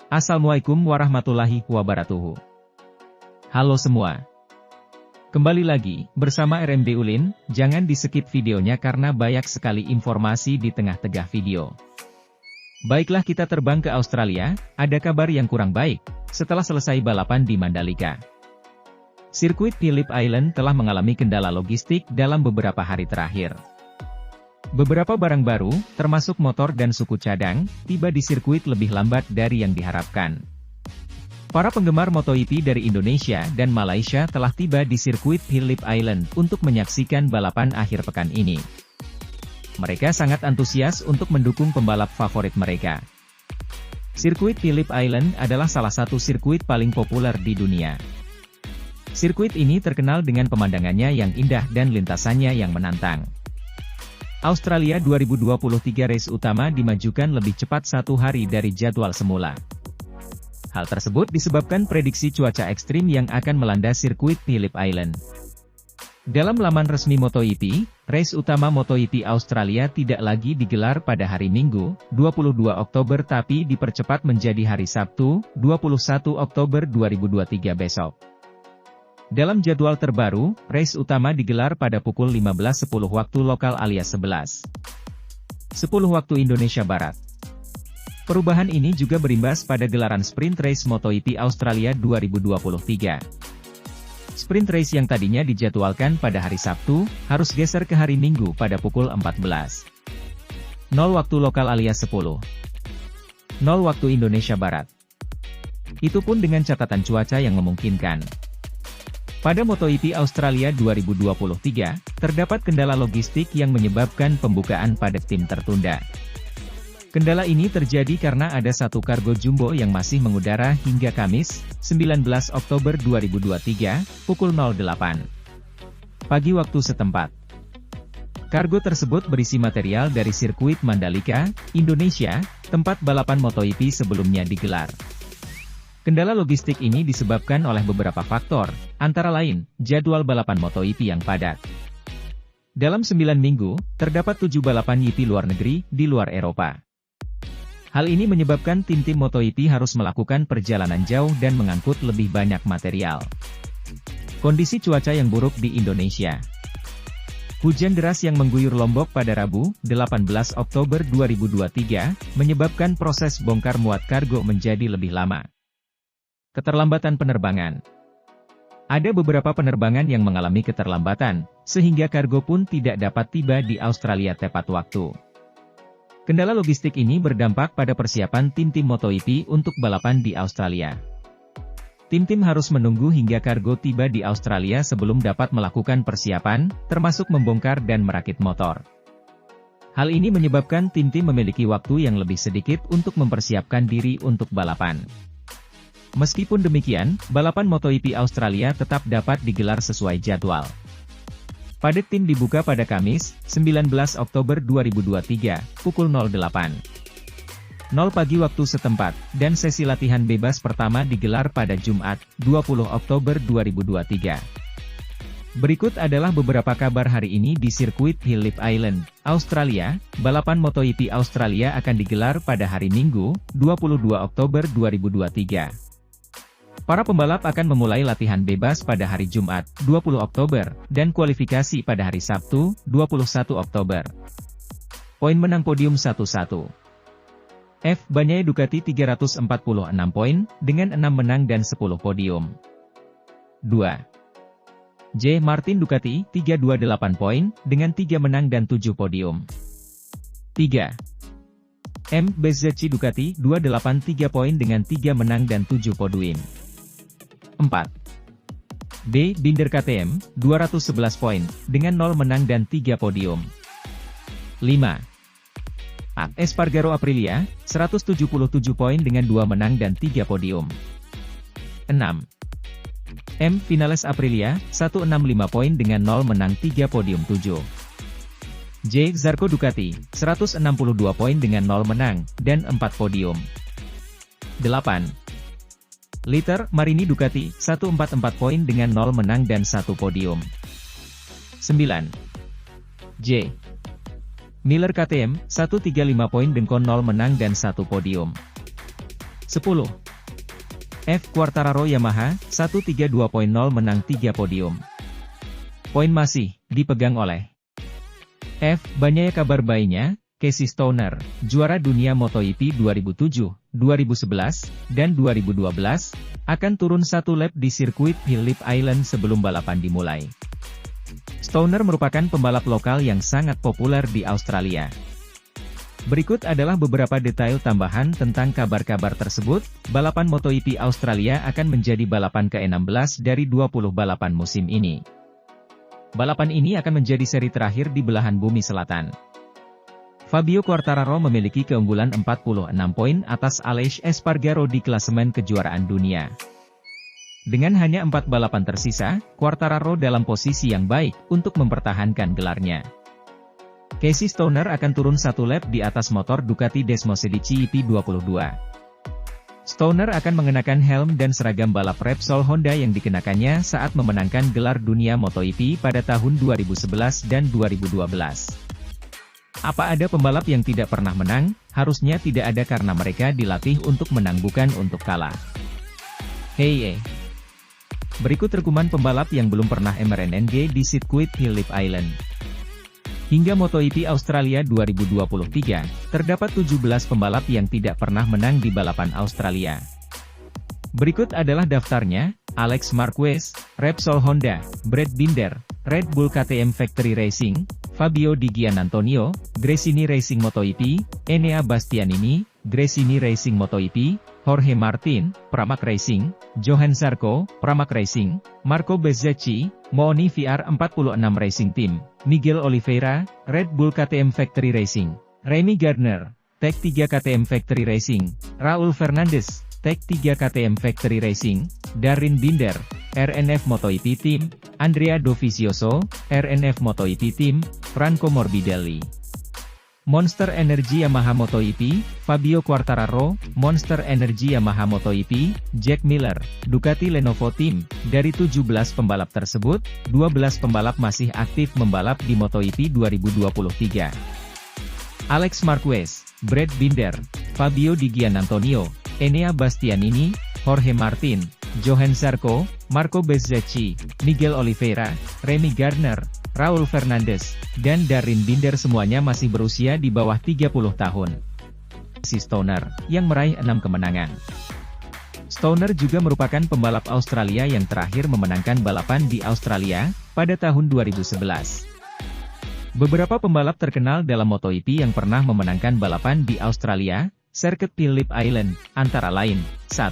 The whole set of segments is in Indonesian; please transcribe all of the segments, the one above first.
Assalamualaikum warahmatullahi wabarakatuh. Halo semua. Kembali lagi, bersama RMD Ulin, jangan di-skip videonya karena banyak sekali informasi di tengah-tengah video. Baiklah, kita terbang ke Australia, ada kabar yang kurang baik, setelah selesai balapan di Mandalika. Sirkuit Phillip Island telah mengalami kendala logistik dalam beberapa hari terakhir. Beberapa barang baru, termasuk motor dan suku cadang, tiba di sirkuit lebih lambat dari yang diharapkan. Para penggemar MotoGP dari Indonesia dan Malaysia telah tiba di sirkuit Phillip Island untuk menyaksikan balapan akhir pekan ini. Mereka sangat antusias untuk mendukung pembalap favorit mereka. Sirkuit Phillip Island adalah salah satu sirkuit paling populer di dunia. Sirkuit ini terkenal dengan pemandangannya yang indah dan lintasannya yang menantang. Australia 2023 race utama dimajukan lebih cepat 1 hari dari jadwal semula. Hal tersebut disebabkan prediksi cuaca ekstrim yang akan melanda sirkuit Phillip Island. Dalam laman resmi MotoGP, race utama MotoGP Australia tidak lagi digelar pada hari Minggu, 22 Oktober tapi dipercepat menjadi hari Sabtu, 21 Oktober 2023 besok. Dalam jadwal terbaru, race utama digelar pada pukul 15.10 waktu lokal alias 11.10 waktu Indonesia Barat. Perubahan ini juga berimbas pada gelaran sprint race MotoGP Australia 2023. Sprint race yang tadinya dijadwalkan pada hari Sabtu, harus geser ke hari Minggu pada pukul 14.00 waktu lokal alias 10.00 waktu Indonesia Barat. Itu pun dengan catatan cuaca yang memungkinkan. Pada MotoGP Australia 2023, terdapat kendala logistik yang menyebabkan pembukaan pada tim tertunda. Kendala ini terjadi karena ada satu kargo jumbo yang masih mengudara hingga Kamis, 19 Oktober 2023, pukul 08 pagi waktu setempat. Kargo tersebut berisi material dari sirkuit Mandalika, Indonesia, tempat balapan MotoGP sebelumnya digelar. Kendala logistik ini disebabkan oleh beberapa faktor, antara lain, jadwal balapan MotoGP yang padat. Dalam 9 minggu, terdapat 7 balapan GP luar negeri, di luar Eropa. Hal ini menyebabkan tim-tim MotoGP harus melakukan perjalanan jauh dan mengangkut lebih banyak material. Kondisi cuaca yang buruk di Indonesia. Hujan deras yang mengguyur Lombok pada Rabu, 18 Oktober 2023, menyebabkan proses bongkar muat kargo menjadi lebih lama. Keterlambatan penerbangan. Ada beberapa penerbangan yang mengalami keterlambatan, sehingga kargo pun tidak dapat tiba di Australia tepat waktu. Kendala logistik ini berdampak pada persiapan tim-tim MotoGP untuk balapan di Australia. Tim-tim harus menunggu hingga kargo tiba di Australia sebelum dapat melakukan persiapan, termasuk membongkar dan merakit motor. Hal ini menyebabkan tim-tim memiliki waktu yang lebih sedikit untuk mempersiapkan diri untuk balapan. Meskipun demikian, balapan MotoGP Australia tetap dapat digelar sesuai jadwal. Padat tim dibuka pada Kamis, 19 Oktober 2023, pukul 08.00 pagi waktu setempat, dan sesi latihan bebas pertama digelar pada Jumat, 20 Oktober 2023. Berikut adalah beberapa kabar hari ini di sirkuit Phillip Island, Australia. Balapan MotoGP Australia akan digelar pada hari Minggu, 22 Oktober 2023. Para pembalap akan memulai latihan bebas pada hari Jumat, 20 Oktober, dan kualifikasi pada hari Sabtu, 21 Oktober. Poin menang podium 1-1. F. Bagnaia Ducati 346 poin, dengan 6 menang dan 10 podium. 2. J. Martin Ducati 328 poin, dengan 3 menang dan 7 podium. 3. M. Bezzecchi Ducati 283 poin dengan 3 menang dan 7 podium. 4. D. Binder KTM, 211 poin, dengan 0 menang dan 3 podium. 5. A. Espargaro Aprilia, 177 poin dengan 2 menang dan 3 podium. 6. M. Vinales Aprilia, 165 poin dengan 0 menang 3 podium. 7. J. Zarco Ducati, 162 poin dengan 0 menang, dan 4 podium. 8. Liter Marini Ducati, 144 poin dengan 0 menang dan 1 podium. 9. J. Miller KTM, 135 poin dengan 0 menang dan 1 podium. 10. F. Quartararo Yamaha, 132.0 menang 3 podium. Poin masih dipegang oleh F. Banyak kabar baiknya, Casey Stoner, juara dunia MotoGP 2007, 2011, dan 2012, akan turun satu lap di sirkuit Phillip Island sebelum balapan dimulai. Stoner merupakan pembalap lokal yang sangat populer di Australia. Berikut adalah beberapa detail tambahan tentang kabar-kabar tersebut. Balapan MotoGP Australia akan menjadi balapan ke-16 dari 20 balapan musim ini. Balapan ini akan menjadi seri terakhir di belahan bumi selatan. Fabio Quartararo memiliki keunggulan 46 poin atas Aleix Espargaro di klasemen kejuaraan dunia. Dengan hanya 4 balapan tersisa, Quartararo dalam posisi yang baik untuk mempertahankan gelarnya. Casey Stoner akan turun satu lap di atas motor Ducati Desmosedici EP22. Stoner akan mengenakan helm dan seragam balap Repsol Honda yang dikenakannya saat memenangkan gelar dunia MotoGP pada tahun 2011 dan 2012. Apa ada pembalap yang tidak pernah menang? Harusnya tidak ada karena mereka dilatih untuk menang bukan untuk kalah. Hey. Berikut rekuman pembalap yang belum pernah MRNNG di sirkuit Phillip Island. Hingga MotoGP Australia 2023, terdapat 17 pembalap yang tidak pernah menang di balapan Australia. Berikut adalah daftarnya: Alex Marquez, Repsol Honda; Brad Binder, Red Bull KTM Factory Racing; Fabio Di Giannantonio, Gresini Racing MotoGP; Enea Bastianini, Gresini Racing MotoGP; Jorge Martin, Pramac Racing; Johan Zarco, Pramac Racing; Marco Bezzecchi, Mooni VR46 Racing Team; Miguel Oliveira, Red Bull KTM Factory Racing; Remy Gardner, Tech 3 KTM Factory Racing; Raul Fernandez, Tech 3 KTM Factory Racing; Darrin Binder, RNF MotoGP Team; Andrea Dovizioso, RNF MotoGP Team; Franco Morbidelli. Monster Energy Yamaha MotoGP, Fabio Quartararo, Monster Energy Yamaha MotoGP, Jack Miller, Ducati Lenovo Team. Dari 17 pembalap tersebut, 12 pembalap masih aktif membalap di MotoGP 2023. Alex Marquez, Brad Binder, Fabio Di Giannantonio, Enea Bastianini, Jorge Martin, Johan Zarco, Marco Bezzecchi, Miguel Oliveira, Remy Gardner, Raul Fernandez, dan Darrin Binder semuanya masih berusia di bawah 30 tahun. Si Stoner, yang meraih 6 kemenangan. Stoner juga merupakan pembalap Australia yang terakhir memenangkan balapan di Australia, pada tahun 2011. Beberapa pembalap terkenal dalam MotoGP yang pernah memenangkan balapan di Australia, sirkuit Phillip Island, antara lain, 1.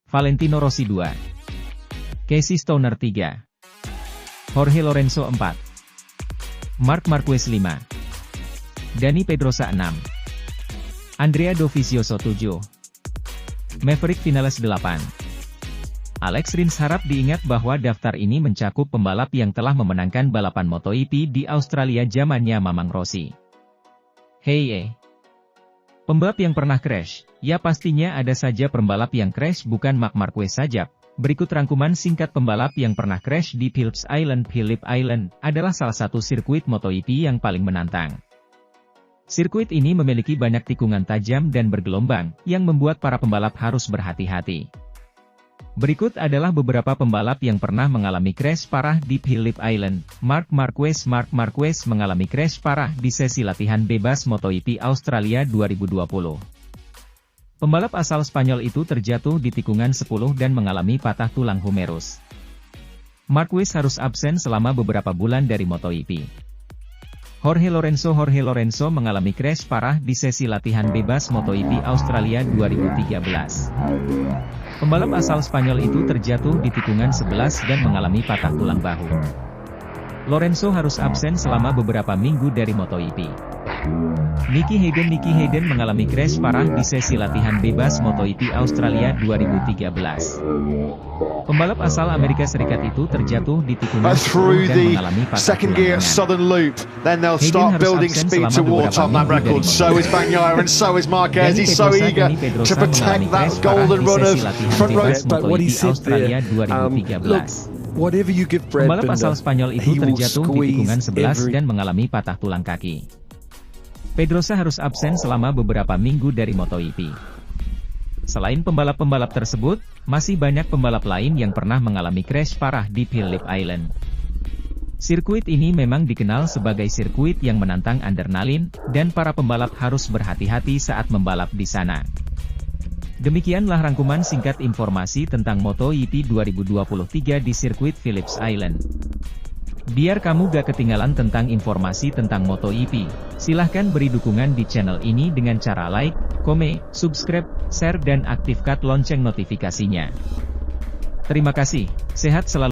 Valentino Rossi 2. Casey Stoner 3. Jorge Lorenzo 4. Marc Marquez 5. Dani Pedrosa 6. Andrea Dovizioso 7. Maverick Vinales 8. Alex Rins harap diingat bahwa daftar ini mencakup pembalap yang telah memenangkan balapan MotoGP di Australia zamannya Mamang Rossi. Hey. Pembalap yang pernah crash, ya pastinya ada saja pembalap yang crash bukan Marc Marquez saja. Berikut rangkuman singkat pembalap yang pernah crash di Phillip Island. Phillip Island adalah salah satu sirkuit MotoGP yang paling menantang. Sirkuit ini memiliki banyak tikungan tajam dan bergelombang, yang membuat para pembalap harus berhati-hati. Berikut adalah beberapa pembalap yang pernah mengalami crash parah di Phillip Island. Marc Marquez mengalami crash parah di sesi latihan bebas MotoGP Australia 2020. Pembalap asal Spanyol itu terjatuh di tikungan 10 dan mengalami patah tulang humerus. Marquez harus absen selama beberapa bulan dari MotoGP. Jorge Lorenzo mengalami crash parah di sesi latihan bebas MotoGP Australia 2013. Pembalap asal Spanyol itu terjatuh di tikungan 11 dan mengalami patah tulang bahu. Lorenzo harus absen selama beberapa minggu dari MotoGP. Nicky Hayden mengalami crash parah di sesi latihan bebas MotoGP Australia 2013. Pembalap asal Amerika Serikat itu terjatuh di tikungan 10 dan mengalami patah tulang lengan. Hayden harus absen selama beberapa minggu dari MotoGP. Dani Pedrosa mengalami crash parah di sesi latihan bebas MotoGP Australia 2013. Pembalap asal Spanyol itu terjatuh di tikungan 11 dan mengalami patah tulang kaki. Pedrosa harus absen selama beberapa minggu dari MotoGP. Selain pembalap-pembalap tersebut, masih banyak pembalap lain yang pernah mengalami crash parah di Phillip Island. Sirkuit ini memang dikenal sebagai sirkuit yang menantang adrenalin, dan para pembalap harus berhati-hati saat membalap di sana. Demikianlah rangkuman singkat informasi tentang MotoGP 2023 di sirkuit Phillip Island. Biar kamu gak ketinggalan tentang informasi tentang MotoGP, silahkan beri dukungan di channel ini dengan cara like, komen, subscribe, share dan aktifkan lonceng notifikasinya. Terima kasih, sehat selalu.